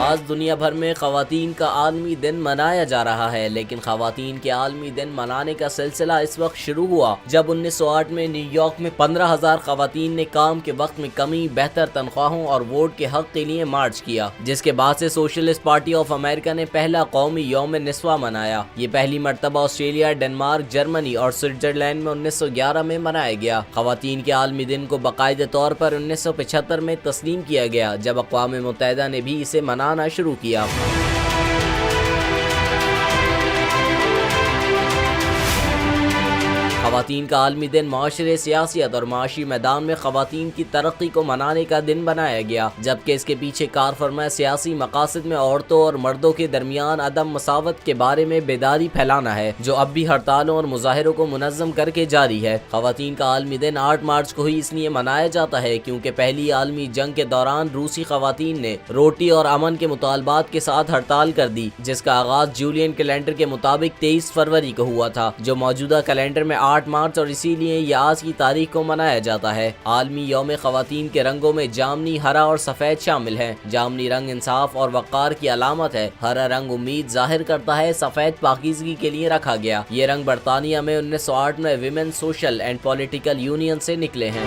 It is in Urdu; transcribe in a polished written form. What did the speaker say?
آج دنیا بھر میں خواتین کا عالمی دن منایا جا رہا ہے، لیکن خواتین کے عالمی دن منانے کا سلسلہ اس وقت شروع ہوا جب 1908 میں نیو یارک میں 15,000 خواتین نے کام کے وقت میں کمی، بہتر تنخواہوں اور ووٹ کے حق کے لیے مارچ کیا، جس کے بعد سے سوشلسٹ پارٹی آف امریکہ نے پہلا قومی یوم نسواں منایا۔ یہ پہلی مرتبہ آسٹریلیا، ڈنمارک، جرمنی اور سوئٹزرلینڈ میں 1911 میں منایا گیا۔ خواتین کے عالمی دن کو باقاعدہ طور پر 1975 میں تسلیم کیا گیا، جب اقوام متحدہ نے بھی اسے منانا شروع کیا۔ خواتین کا عالمی دن معاشرے، سیاست اور معاشی میدان میں خواتین کی ترقی کو منانے کا دن بنایا گیا، جبکہ اس کے پیچھے کار فرما سیاسی مقاصد میں عورتوں اور مردوں کے درمیان عدم مساوات کے بارے میں بیداری پھیلانا ہے، جو اب بھی ہڑتالوں اور مظاہروں کو منظم کر کے جاری ہے۔ خواتین کا عالمی دن 8 مارچ کو ہی اس لیے منایا جاتا ہے کیونکہ پہلی عالمی جنگ کے دوران روسی خواتین نے روٹی اور امن کے مطالبات کے ساتھ ہڑتال کر دی، جس کا آغاز جولین کیلنڈر کے مطابق 23 فروری کو ہوا تھا، جو موجودہ کیلنڈر میں 8 مارچ، اور اسی لیے یہ آج کی تاریخ کو منایا جاتا ہے۔ عالمی یوم خواتین کے رنگوں میں جامنی، ہرا اور سفید شامل ہیں۔ جامنی رنگ انصاف اور وقار کی علامت ہے، ہرا رنگ امید ظاہر کرتا ہے، سفید پاکیزگی کے لیے رکھا گیا۔ یہ رنگ برطانیہ میں 1908 میں women social and political union سے نکلے ہیں۔